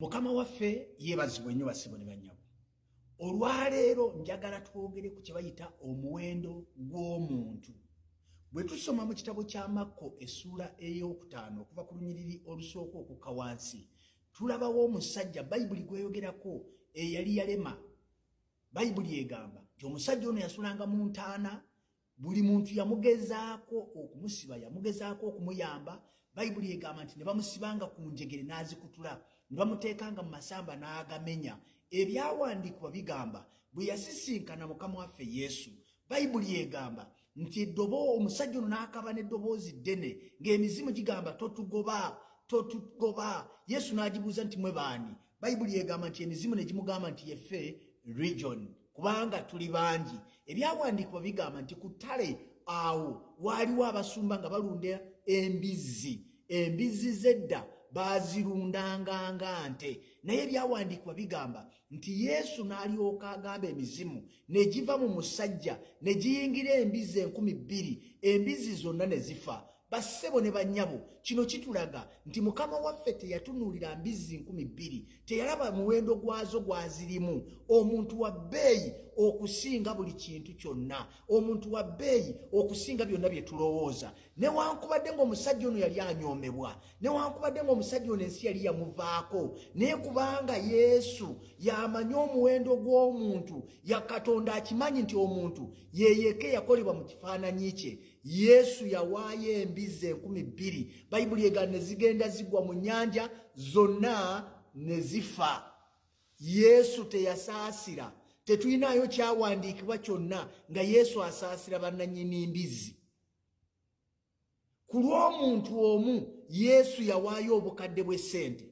Mukama waffe yeebazibwe nnyo basibo ne bannyabo. Olwaleero njagala twogere ku kye bayita omuwendo gw'omuntu. Bwe tusoma mu kitabo kya Makko essula ey'okutaano okuva ku lunyiriri olusooka okukka wansi, tulabawo omusajja Bayibuli gweyogerako eyali yalema. Bayibuli egamba nti omusajja ono yasulanga mu ntaana, buli muntu yamugezaako okumusiba, yamugezaako okumuyamba. Bayibuli egamba nti ne bamusibanga ku njegere n'azikutula, ne bamuteekanga mu masamba n'agamenya. Ebyawandiikibwa bigamba bwe yasisinkana Mukama waffe Yesu, Bayibuli egamba nti omusajja ono n'akaba n'eddoboozi ddene ng'emizimu gigamba totugoba, totugoba. Yesu n'agibuuza nti mwe baani? Bayibuli egamba nti emizimu ne gimugamba nti yeffe Legion, kubanga tuli bangi. Ebyawandiikibwa bigamba nti ku ttale awo waaliwo abasumba nga balunda embizzi. Embizzi z'edda baazirundanga nga nte, naye ebyawandiikibwa bigamba nti Yesu n'alyoka agamba emizimu ne giva mu musajja ne giyingira embizzi 2,000, embizzi zonna ne zifa. Bassebo ne bannyabo, kino kitulaga nti Mukama waffe teyatunuulira mbizzi 2,000, teyalaba muwendo gwazo gwazirimu. Omuntu wa bbeeyi okusinga buli kintu kyonna, omuntu wa bbeeyi okusinga byonna bye tulowooza. Newankubadde ng'omusajja ono yali anyoomebwa, newankubadde ng'omusajja ono ensi yali yamuvaako, naye kubanga Yesu y'amanyi omuwendo gw'omuntu, ya Katonda akimanyi nti omuntu yeeyeke yakolebwa mu kifaananyi kye, Yesu yawaayo embizzi 2,000. Bayibuli egamba ne zigenda zigwa mu nnyanja zonna ne zifa. Yesu teyasaasira. Tetulinayo kyawandiikibwa kyonna nga Yesu asaasira bannannyini mbizzi. Ku lw'omuntu omu Yesu yawaayo obukadde bw'essente.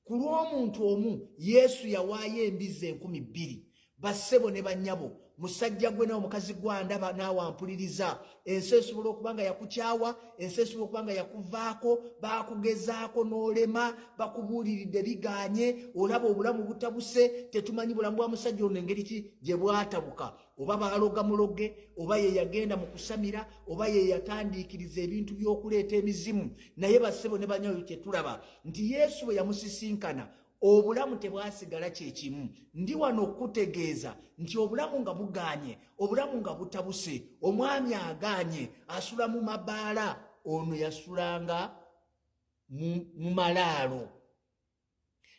Ku lw'omuntu omu Yesu yawaayo embizzi 2,000. Bassebo ne bannyabo, musajja gwe n'omukazi gwandaba n'awampuliriza, ensi esobola okuba nga yakukyawa, ensi esobola okuba nga yakuvaako, baakugezaako n'olema, bakubuuliridde bigaanye, olaba obulamu butabuse, tetumanyi bulamu bwa musajja ono engeri ki gye bwatabuka. Oba baaloga muloge, oba ye yagenda mu kusamira, oba ye yatandiikiriza ebintu by'okuleeta emizimu. Naye bassebo ne bannyabo kye tulaba nti Yesu bwe yamusisinkana, obulamu tebwasigala kye kimu. Ndi wano okutegeeza nti obulamu nga bugaanye, obulamu nga butabuse, omwami agaanye, asula mu mabaala, ono yasulanga mu malaalo.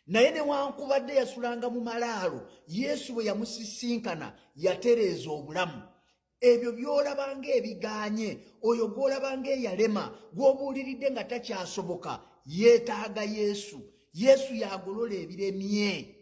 Naye newankubadde yasulanga mu malaalo, Yesu bwe yamusisinkana yatereeza obulamu. Ebyo by'olaba ng'ebigaanye, oyo gw'olaba ng'eyalema, gw'obuuliridde nga takyasoboka, yeetaaga Yesu. Yesu yagolola ebiremye,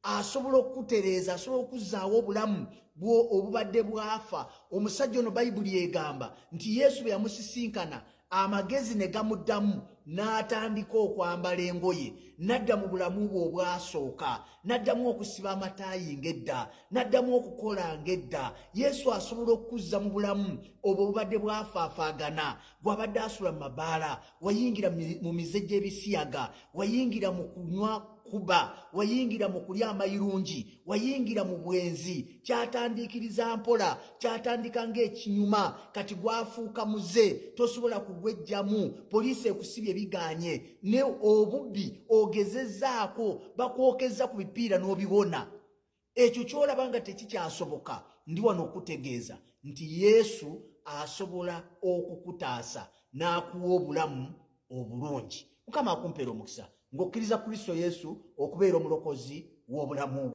asobola okutereeza, asobola okuzzaawo obulamu obubadde bwafa. Omusajja ono Bayibuli egamba nti Yesu bwe yamusisinkana, amagezi ne gamuddamu, n'atandika okwambala engoye, n'adda mu bulamu bwe obwasooka, n'addamu okusiba amataayi ng'edda, n'addamu okukola ng'edda. Yesu asobola okukuzza mu bulamu obwo obubadde bwafaafaagana. Bw'abadde asula mu mabaala, wayingira mu mize gy'ebisiyaga, wayingira mu kunywa kuba, wayingira mu kulya amayirungi, wayingira mu bwenzi. Kyatandiikiriza mpola, kyatandika ng'ekinyuma, kati gwafuuka muze, tosobola kugwejjamu, poliisi ekusibye bigaanye, ne obubbi ogezezzaako, bakwokeza ku bipiira n'obiwona. Ekyo ky'olaba nga tekikyasoboka, ndi wano okutegeeza nti Yesu asobola okukutaasa n'akuwa obulamu obulungi. Mukama akumpeera omukisa ng'okkiriza Kristo Yesu okubeera omulokozi w'obulamu.